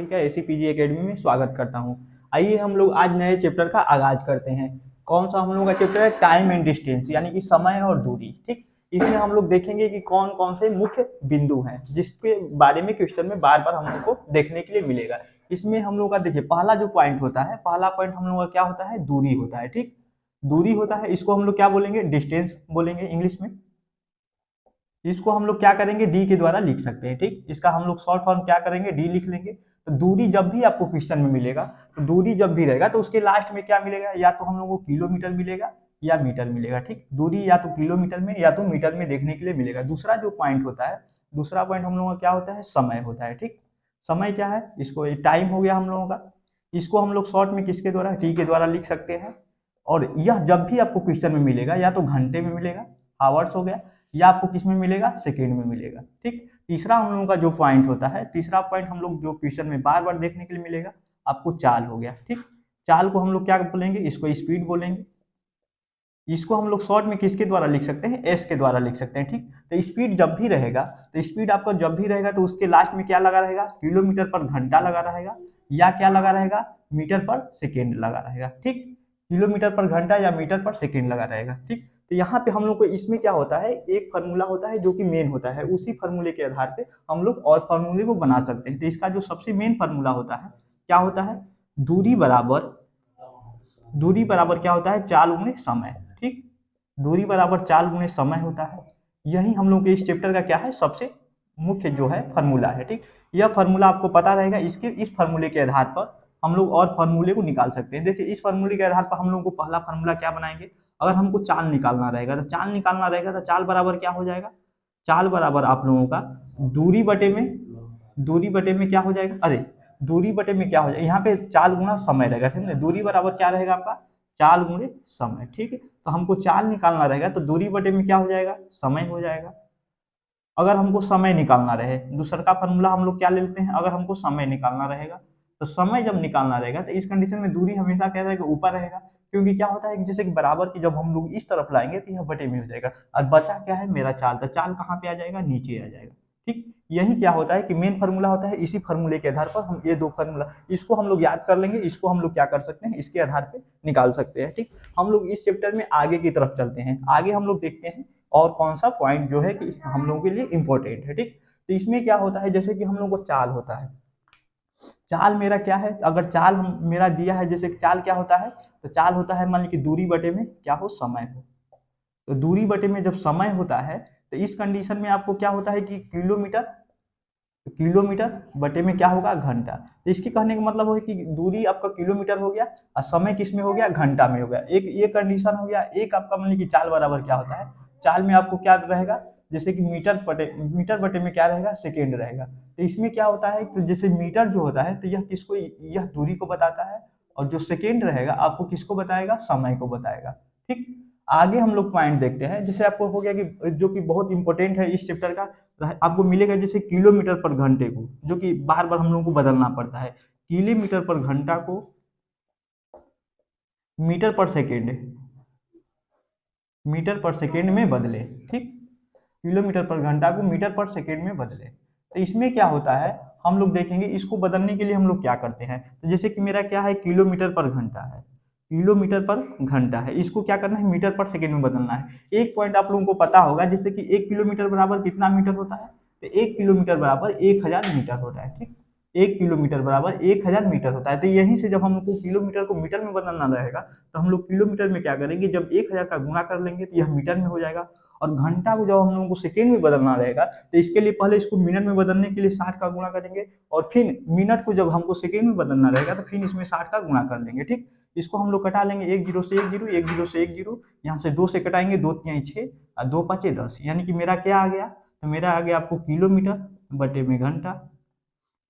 सभी का एसीपीजी एकेडमी में स्वागत करता हूं। आइए हम लोग आज नए चैप्टर का आगाज करते हैं। कौन सा हम लोग का चैप्टर है? टाइम एंड डिस्टेंस, यानी कि समय और दूरी। ठीक, इसमें हम लोग देखेंगे कि कौन कौन से मुख्य बिंदु हैं जिसके बारे में क्वेश्चन में बार बार हम लोग को देखने के लिए मिलेगा। इसमें हम लोग का देखिए पहला जो पॉइंट होता है, पहला पॉइंट हम लोग का क्या होता है? दूरी होता है। ठीक, दूरी होता है, इसको हम लोग क्या बोलेंगे? डिस्टेंस बोलेंगे इंग्लिश में। इसको हम लोग क्या करेंगे? डी के द्वारा लिख सकते हैं। ठीक, इसका हम लोग शॉर्ट फॉर्म क्या करेंगे? डी लिख लेंगे। तो दूरी जब भी आपको क्वेश्चन में मिलेगा, तो दूरी जब भी रहेगा तो उसके लास्ट में क्या मिलेगा? या तो हम लोग को किलोमीटर मिलेगा या मीटर मिलेगा। ठीक, दूरी या तो किलोमीटर में या तो मीटर में देखने के लिए मिलेगा। दूसरा जो पॉइंट होता है, दूसरा पॉइंट हम लोगों का क्या होता है? समय होता है। ठीक, समय क्या है? इसको टाइम हो गया हम लोगों का। इसको हम लोग शॉर्ट में किसके द्वारा? टी के द्वारा लिख सकते हैं। और यह जब भी आपको क्वेश्चन में मिलेगा, या तो घंटे में मिलेगा, आवर्स हो गया, या आपको किस में मिलेगा? सेकेंड में मिलेगा। ठीक, तीसरा हम लोगों का जो पॉइंट होता है, तीसरा पॉइंट हम लोग जो क्वेश्चन में बार बार देखने के लिए मिलेगा, आपको चाल हो गया। ठीक, चाल को हम लोग क्या बोलेंगे? इसको स्पीड बोलेंगे। इसको हम लोग शॉर्ट में किसके द्वारा लिख सकते हैं? एस के द्वारा लिख सकते हैं। ठीक, तो स्पीड जब भी रहेगा, तो स्पीड आपका जब भी रहेगा तो उसके लास्ट में क्या लगा रहेगा? किलोमीटर पर घंटा लगा रहेगा, या क्या लगा रहेगा? मीटर पर सेकेंड लगा रहेगा। ठीक, किलोमीटर पर घंटा या मीटर पर सेकेंड लगा रहेगा। ठीक, तो यहाँ पे हम लोग को इसमें क्या होता है? एक फार्मूला होता है जो कि मेन होता है, उसी फार्मूले के आधार पे हम लोग और फार्मूले को बना सकते हैं। तो इसका जो सबसे मेन फार्मूला होता है, क्या होता है? दूरी बराबर, दूरी बराबर क्या होता है? चाल गुणे समय। ठीक, दूरी बराबर चाल गुणे समय होता है। यही हम लोग के इस चैप्टर का क्या है? सबसे मुख्य जो है फार्मूला है। ठीक, यह फार्मूला आपको पता रहेगा। इसके इस फार्मूले के आधार पर हम लोग और फार्मूले को निकाल सकते हैं। देखिए इस फार्मूले के आधार पर हम लोग को पहला फार्मूला क्या बनाएंगे? अगर हमको चाल निकालना रहेगा, तो चाल निकालना रहेगा तो चाल बराबर क्या हो जाएगा? चाल बराबर आप लोगों का दूरी बटे में, दूरी बटे में क्या हो जाएगा? अरे दूरी बटे में क्या हो जाएगा? यहाँ पे चाल गुना समय रहेगा। ठीक है, दूरी बराबर क्या रहेगा आपका? चाल गुणे समय। ठीक है, तो हमको चाल निकालना रहेगा तो दूरी बटे में क्या हो जाएगा? समय हो जाएगा। अगर हमको समय निकालना रहे, दूसरा का फॉर्मूला हम लोग क्या ले लेते हैं? अगर हमको समय निकालना रहेगा, तो समय जब निकालना रहेगा तो इस कंडीशन में दूरी हमेशा क्या रहेगा? ऊपर रहेगा। क्योंकि क्या होता है कि जैसे कि बराबर की जब हम लोग इस तरफ लाएंगे तो यह बटे में हो जाएगा, और बचा क्या है? मेरा चाल। तो चाल कहाँ पे आ जाएगा? नीचे आ जाएगा। ठीक, यही क्या होता है कि मेन फार्मूला होता है। इसी फार्मूले के आधार पर हम ये दो फार्मूला, इसको हम लोग याद कर लेंगे, इसको हम लोग क्या कर सकते हैं? इसके आधार पे निकाल सकते हैं। ठीक, हम लोग इस चैप्टर में आगे की तरफ चलते हैं। आगे हम लोग देखते हैं और कौन सा पॉइंट जो है कि हम लोगों के लिए इंपॉर्टेंट है। ठीक, तो इसमें क्या होता है? जैसे कि हम लोग को चाल होता है, चाल मेरा क्या है? अगर चाल हम मेरा दिया है, जैसे चाल क्या होता है? तो चाल होता है, मान लीजिए कि दूरी बटे में क्या हो? समय हो। तो दूरी बटे में जब समय होता है, तो इस कंडीशन में आपको क्या होता है कि किलोमीटर, तो किलोमीटर बटे में क्या होगा? घंटा। तो इसके कहने का मतलब है कि दूरी आपका किलोमीटर हो गया और समय किस में हो गया? घंटा में हो गया। एक ये कंडीशन हो गया। एक आपका मान लीजिए कि चाल बराबर क्या होता है? चाल में आपको क्या रहेगा? जैसे कि मीटर बटे में क्या रहेगा? सेकेंड रहेगा। तो इसमें क्या होता है कि जैसे मीटर जो होता है, तो यह किसको? यह दूरी को बताता है। और जो सेकेंड रहेगा आपको किसको बताएगा? समय को बताएगा। ठीक, आगे हम लोग पॉइंट देखते हैं। जैसे आपको हो गया कि जो कि बहुत इंपॉर्टेंट है इस चैप्टर का, आपको मिलेगा जैसे किलोमीटर पर घंटे को, जो कि बार बार हम लोगों को बदलना पड़ता है। किलोमीटर पर घंटा को मीटर पर सेकेंड, मीटर पर सेकेंड में बदले। ठीक, किलोमीटर पर घंटा को मीटर पर सेकेंड में बदले। तो इसमें क्या होता है? हम लोग देखेंगे इसको बदलने के लिए हम लोग क्या करते हैं। तो जैसे कि मेरा क्या है? किलोमीटर पर घंटा है, किलोमीटर पर घंटा है, इसको क्या करना है? मीटर पर सेकेंड में बदलना है। एक पॉइंट आप लोगों को पता होगा, जैसे कि 1 किलोमीटर बराबर कितना मीटर होता है? तो 1 किलोमीटर बराबर 1000 मीटर होता है। ठीक, 1 किलोमीटर बराबर 1000 मीटर होता है। तो यहीं से जब हमको किलोमीटर को मीटर में बदलना रहेगा, तो हम लोग किलोमीटर में क्या करेंगे? जब 1000 का गुणा कर लेंगे तो यह मीटर में हो जाएगा। और घंटा को जब हम लोगों को सेकेंड में बदलना रहेगा, तो इसके लिए पहले इसको मिनट में बदलने के लिए 60 का गुणा करेंगे, और फिर मिनट को जब हमको सेकेंड में बदलना रहेगा तो फिर इसमें 60 का गुणा कर लेंगे। ठीक, इसको हम लोग कटा लेंगे, एक जीरो से एक जीरो, एक जीरो से एक जीरो, यहाँ से 2 से कटाएंगे, 2 तियाई 6 और 2 पाँचे 10, यानी कि मेरा क्या आ गया? तो मेरा आ गया आपको किलोमीटर बटे में घंटा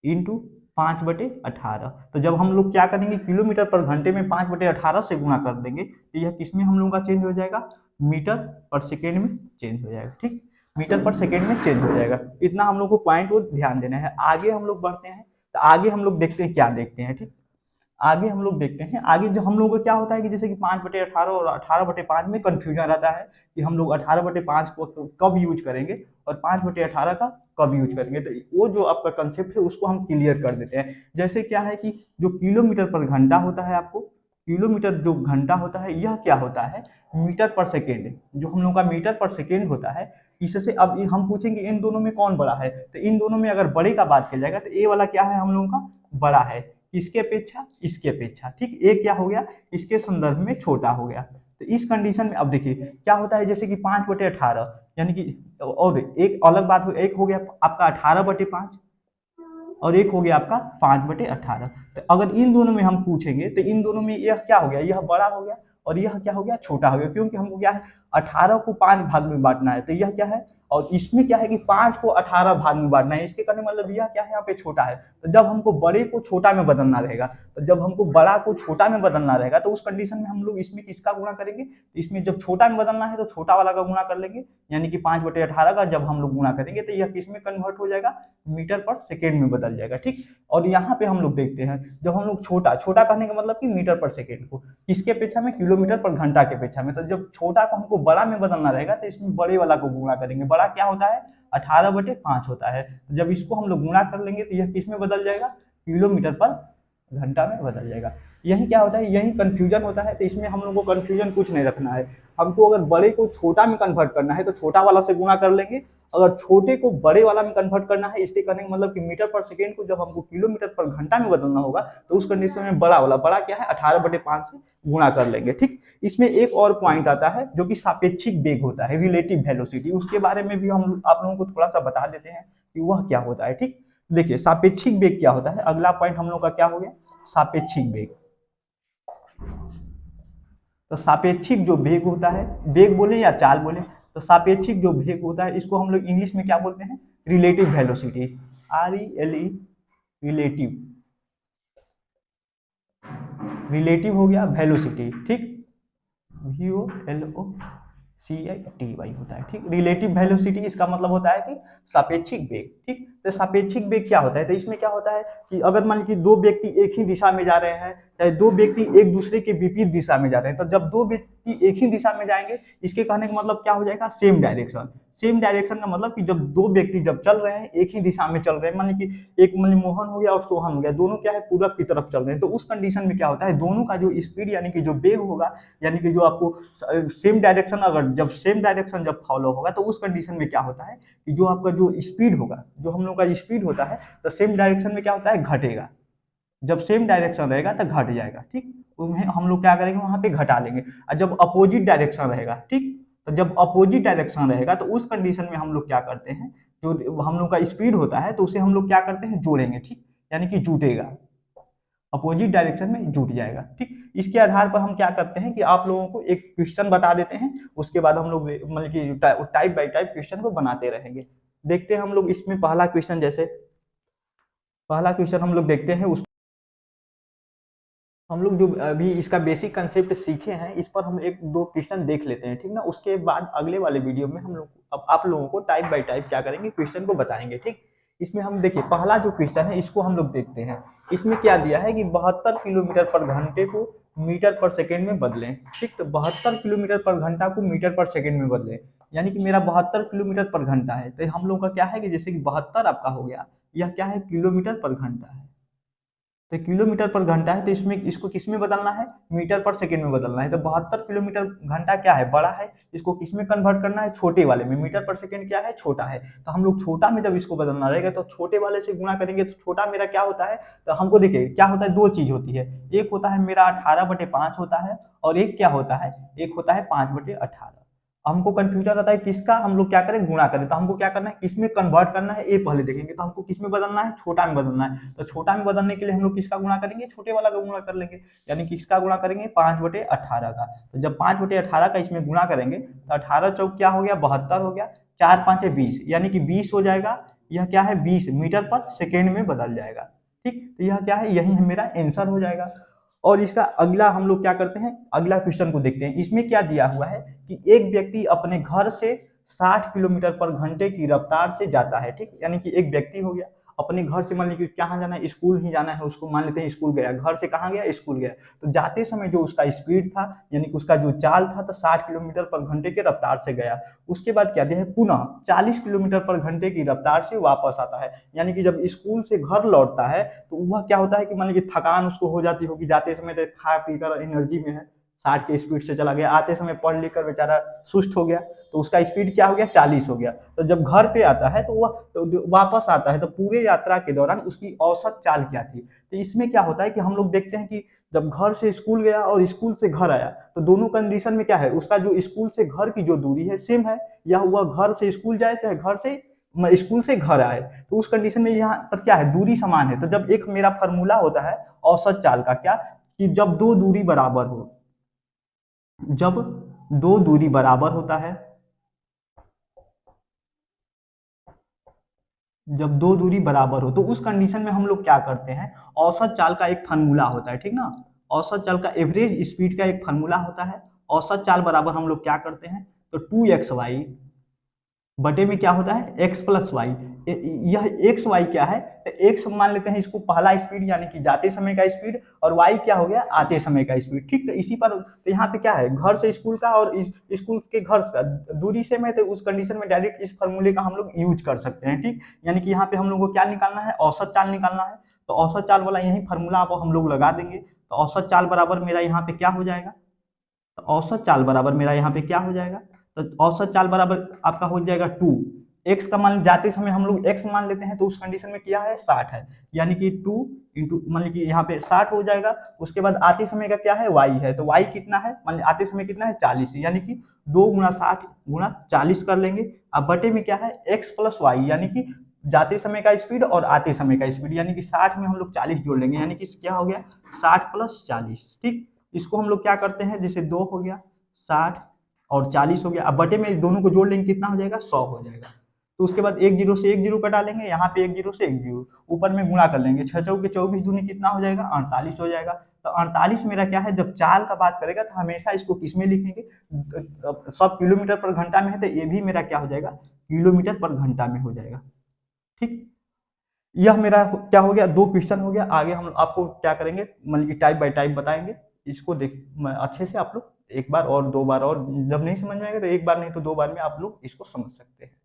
इंटू 5/18। तो जब हम लोग क्या करेंगे? किलोमीटर पर घंटे में 5/18 से गुणा कर देंगे, तो यह किसमें हम लोगों का चेंज हो जाएगा? मीटर पर सेकेंड में चेंज हो जाएगा। ठीक, मीटर पर सेकेंड में चेंज हो जाएगा। इतना हम लोग को पॉइंट को ध्यान देना है। आगे हम लोग बढ़ते हैं, तो आगे हम लोग देखते हैं क्या देखते हैं। ठीक, आगे हम लोग देखते हैं, आगे जो हम लोगों को क्या होता है कि जैसे कि 5/18 और 18/5 में कंफ्यूजन रहता है कि हम लोग 18/5 को कब यूज करेंगे और 5/18 का कब यूज करेंगे। तो वो जो आपका कंसेप्ट है उसको हम क्लियर कर देते हैं। जैसे क्या है कि जो किलोमीटर पर घंटा होता है, आपको किलोमीटर जो घंटा होता है यह क्या होता है, मीटर पर सेकेंड। जो हम लोग का मीटर पर सेकेंड होता है, इससे अब हम पूछेंगे इन दोनों में कौन बड़ा है, तो इन दोनों में अगर बड़े का बात किया जाएगा तो ए वाला क्या है हम लोगों का बड़ा है, इसके अपेक्षा इसके अपेक्षा, ठीक। ए क्या हो गया, इसके संदर्भ में छोटा हो गया। तो इस कंडीशन में अब देखिए क्या होता है, जैसे कि 5/18 यानी कि, और एक अलग बात हो, एक हो गया आपका 18/5 और एक हो गया आपका 5/18। तो अगर इन दोनों में हम पूछेंगे तो इन दोनों में यह क्या हो गया, यह बड़ा हो गया और यह क्या हो गया, छोटा हो गया, क्योंकि हमको क्या है 18 को 5 भाग में बांटना है। तो यह क्या है, और इसमें क्या है कि 5 को 18 भाग में बांटना है। इसके करने मतलब यह क्या है, यहाँ पे छोटा है। तो जब हमको बड़े को छोटा में बदलना रहेगा, तो जब हमको बड़ा को छोटा में बदलना रहेगा तो उस कंडीशन में हम लोग इसमें किसका गुणा करेंगे, इसमें जब छोटा में बदलना है तो छोटा वाला का गुणा कर लेंगे, यानी कि 5/18 का जब हम लोग गुणा करेंगे तो यह किस में कन्वर्ट हो जाएगा, मीटर पर सेकेंड में बदल जाएगा, ठीक। और यहाँ पे हम लोग देखते हैं जब हम लोग छोटा छोटा करने का मतलब कि मीटर पर सेकेंड को किसके अपेक्षा में, किलोमीटर पर घंटा के अपेक्षा में। तो जब छोटा को हमको बड़ा में बदलना रहेगा तो इसमें बड़े वाला को गुणा करेंगे। बड़ा क्या होता है, 18/5 होता है। तो जब इसको हम लोग गुणा कर लेंगे तो यह किस में बदल जाएगा, किलोमीटर पर घंटा में बदल जाएगा। यही क्या होता है, यही कंफ्यूजन होता है। तो इसमें हम लोग को कंफ्यूजन कुछ नहीं रखना है। हमको अगर बड़े को छोटा में कन्वर्ट करना है तो छोटा वाला से गुणा कर लेंगे, अगर छोटे को बड़े वाला में कन्वर्ट करना है, इसके करने का मतलब कि मीटर पर सेकेंड को जब हमको किलोमीटर पर घंटा में बदलना होगा तो उस कंडीशन में बड़ा वाला, बड़ा क्या है 18/5 से गुणा कर लेंगे, ठीक। इसमें एक और पॉइंट आता है जो कि सापेक्षिक वेग होता है, रिलेटिव वेलोसिटी। उसके बारे में भी हम आप लोगों को थोड़ा सा बता देते हैं कि वह क्या होता है, ठीक। देखिए सापेक्षिक वेग क्या होता है, अगला पॉइंट हम लोग का क्या हो गया, सापेक्षिक वेग। तो सापेक्षिक जो वेग होता है, वेग बोले या चाल बोले, तो सापेक्षिक जो वेग होता है इसको हम लोग इंग्लिश में क्या बोलते हैं, relative velocity, RELE, relative, relative हो गया वेलोसिटी, ठीक। VOLOCITY होता है, ठीक। रिलेटिव वेलोसिटी इसका मतलब होता है कि सापेक्षिक वेग, ठीक। तो सापेक्षिक वेग क्या होता है, तो इसमें क्या होता है कि अगर मान लीजिए दो व्यक्ति एक ही दिशा में जा रहे हैं, चाहे दो व्यक्ति एक दूसरे के विपरीत दिशा में जा रहे हैं, तो जब दो व्यक्ति एक ही दिशा में जाएंगे, इसके कहने का मतलब क्या हो जाएगा, सेम डायरेक्शन। सेम डायरेक्शन का मतलब कि जब दो व्यक्ति जब चल रहे हैं एक ही दिशा में चल रहे हैं, मान लीजिए एक मोहन हो गया और सोहन हो गया, दोनों क्या है पूरब की तरफ चल रहे हैं, तो उस कंडीशन में क्या होता है, दोनों का जो स्पीड यानी कि जो वेग होगा, यानी कि जो आपको सेम डायरेक्शन, अगर जब सेम डायरेक्शन जब फॉलो होगा तो उस कंडीशन में क्या होता है कि जो आपका जो स्पीड होगा, जो हम लोग का स्पीड होता है, तो सेम डायरेक्शन में क्या होता है, घटेगा। जब सेम डायरेक्शन रहेगा तो घट जाएगा, ठीक। उन्हें हम लोग क्या करेंगे, वहां पे घटा लेंगे। और जब अपोजिट डायरेक्शन रहेगा, ठीक, तो जब अपोजिट डायरेक्शन रहेगा तो उस कंडीशन में हम लोग क्या करते हैं, जो हम लोग का स्पीड होता है तो उसे हम लोग क्या करते हैं, जोड़ेंगे, ठीक, यानी कि जुटेगा, अपोजिट डायरेक्शन में जुट जाएगा, ठीक। इसके आधार पर हम क्या करते हैं कि आप लोगों को एक क्वेश्चन बता देते हैं, उसके बाद हम लोग मतलब कि टाइप बाय टाइप क्वेश्चन को बनाते रहेंगे। देखते हैं हम लोग इसमें पहला क्वेश्चन, जैसे पहला क्वेश्चन हम लोग देखते हैं, उस हम लोग जो अभी इसका बेसिक कंसेप्ट सीखे हैं इस पर हम एक दो क्वेश्चन देख लेते हैं, ठीक ना। उसके बाद अगले वाले वीडियो में हम लोग अब आप लोगों को टाइप बाय टाइप क्या करेंगे, क्वेश्चन को बताएंगे, ठीक। इसमें हम देखिए पहला जो क्वेश्चन है इसको हम लोग देखते हैं। इसमें क्या दिया है कि 72 किलोमीटर पर घंटे को मीटर पर सेकेंड में बदलें, ठीक। तो 72 किलोमीटर पर घंटा को मीटर पर सेकेंड में बदलें, यानी कि मेरा 72 किलोमीटर पर घंटा है, तो हम लोग का क्या है कि जैसे कि 72 आपका हो गया, यह क्या है, किलोमीटर पर घंटा है। तो किलोमीटर पर घंटा है तो इसमें इसको किस में बदलना है, मीटर पर सेकेंड में बदलना है। तो 72 किलोमीटर घंटा क्या है, बड़ा है, इसको किस में कन्वर्ट करना है, छोटे वाले में। मीटर पर सेकेंड क्या है, छोटा है, तो हम लोग छोटा में जब इसको बदलना रहेगा तो छोटे वाले से गुणा करेंगे, तो छोटा मेरा क्या होता है, तो हमको देखिए क्या होता है, दो चीज होती है, एक होता है मेरा 18/5 होता है और एक क्या होता है, एक होता है 5/18। हमको कंफ्यूजन रहता है किसका, हम लोग क्या करें, गुणा करें। तो हमको क्या करना है, किसमें कन्वर्ट करना है, ये पहले देखेंगे। तो हमको किसमें बदलना है, छोटा में बदलना है। तो छोटा में बदलने के लिए हम लोग किसका गुणा करेंगे, छोटे वाला का गुणा कर लेंगे, यानी किसका गुणा करेंगे, 5/18 का। तो जब 5/18 का इसमें गुणा करेंगे तो 18 चौक क्या हो गया, 72 हो गया, 4 5 20, यानी कि 20 हो जाएगा। यह क्या है, 20 मीटर पर सेकेंड में बदल जाएगा, ठीक। तो यह क्या है, यही मेरा आंसर हो जाएगा। और इसका अगला हम लोग क्या करते हैं, अगला क्वेश्चन को देखते हैं। इसमें क्या दिया हुआ है कि एक व्यक्ति अपने घर से 60 किलोमीटर पर घंटे की रफ्तार से जाता है, ठीक, यानी कि एक व्यक्ति हो गया अपने घर से मान लीजिए कहाँ जाना है, स्कूल ही जाना है उसको, मान लेते हैं स्कूल गया, घर से कहाँ गया, स्कूल गया, तो जाते समय जो उसका स्पीड था यानी कि उसका जो चाल था तो 60 किलोमीटर पर घंटे के रफ्तार से गया। उसके बाद क्या है, पुनः 40 किलोमीटर पर घंटे की रफ्तार से वापस आता है। यानी कि जब स्कूल से घर लौटता है तो वह क्या होता है कि मान लीजिए थकान उसको हो जाती होगी, जाते समय तो खा पी कर एनर्जी में है, 60 के स्पीड से चला गया, आते समय पढ़ लिख कर बेचारा सुस्त हो गया, तो उसका स्पीड क्या हो गया, 40 हो गया। तो जब घर पे आता है तो वह तो वापस आता है, तो पूरे यात्रा के दौरान उसकी औसत चाल क्या थी। तो इसमें क्या होता है कि हम लोग देखते हैं कि जब घर से स्कूल गया और स्कूल से घर आया तो दोनों कंडीशन में क्या है, उसका जो स्कूल से घर की जो दूरी है सेम है, या वह घर से स्कूल जाए चाहे घर से स्कूल से घर आए, तो उस कंडीशन में यहाँ पर क्या है, दूरी समान है। तो जब एक मेरा फॉर्मूला होता है औसत चाल का, क्या कि जब दो दूरी बराबर हो, जब दो दूरी बराबर होता है, जब दो दूरी बराबर हो तो उस कंडीशन में हम लोग क्या करते हैं, औसत चाल का एक फॉर्मूला होता है, ठीक ना, औसत चाल का एवरेज स्पीड का एक फॉर्मूला होता है। औसत चाल बराबर हम लोग क्या करते हैं, तो 2xy बटे में क्या होता है, x प्लस वाई। यह एक्स वाई क्या है, तो एक्स मान लेते हैं इसको पहला स्पीड यानी कि जाते समय का स्पीड, और वाई क्या हो गया, आते समय का स्पीड। ठीक, तो इसी पर तो यहाँ पे क्या है, घर से स्कूल का और स्कूल के घर का दूरी से में, तो उस कंडीशन में डायरेक्ट इस फॉर्मूले का हम लोग यूज कर सकते हैं। ठीक, यानी कि यहाँ पे हम लोग को क्या निकालना है, औसत चाल निकालना है। तो औसत चाल वाला यही फॉर्मूला आप हम लोग लगा देंगे, तो औसत चाल बराबर मेरा यहाँ पे क्या हो जाएगा, तो औसत चाल बराबर मेरा यहाँ पे क्या हो जाएगा, तो औसत चाल बराबर आपका हो जाएगा 2, एक्स का मान जाते समय हम लोग एक्स मान लेते हैं, तो उस कंडीशन में क्या है, 60 है, यानी कि 2 इंटू मान लीजिए यहाँ पे 60 हो जाएगा। उसके बाद आते समय का क्या है, वाई है, तो वाई कितना है, मान लीजिए आते समय कितना है, 40, यानी कि 2 गुणा 60 गुणा 40 कर लेंगे। अब बटे में क्या है, एक्स प्लस वाई, यानी कि जाते समय का स्पीड और आते समय का स्पीड, यानी कि 60 में हम लोग 40 जोड़ लेंगे, यानी कि क्या हो गया, 60 प्लस 40। ठीक, इसको हम लोग क्या करते हैं, जैसे 2 हो गया, 60 और 40 हो गया, अब बटे में दोनों को जोड़ लेंगे, कितना हो जाएगा, 100 हो जाएगा। तो उसके बाद एक जीरो से एक जीरो कटा लेंगे, यहाँ पे एक जीरो से एक जीरो, ऊपर में गुणा कर लेंगे, 6 चौके 24 दूनी कितना हो जाएगा, 48 हो जाएगा। तो 48 मेरा क्या है, जब चाल का बात करेगा तो हमेशा इसको किस में लिखेंगे, सब किलोमीटर पर घंटा में है, तो ये भी मेरा क्या हो जाएगा, किलोमीटर पर घंटा में हो जाएगा। ठीक, यह मेरा क्या हो गया, दो क्वेश्चन हो गया। आगे हम आपको क्या करेंगे, मतलब कि टाइप बाय टाइप बताएंगे, इसको देख अच्छे से आप लोग एक बार और दो बार, और जब नहीं समझ में आएगा तो एक बार नहीं तो दो बार में आप लोग इसको समझ सकते हैं।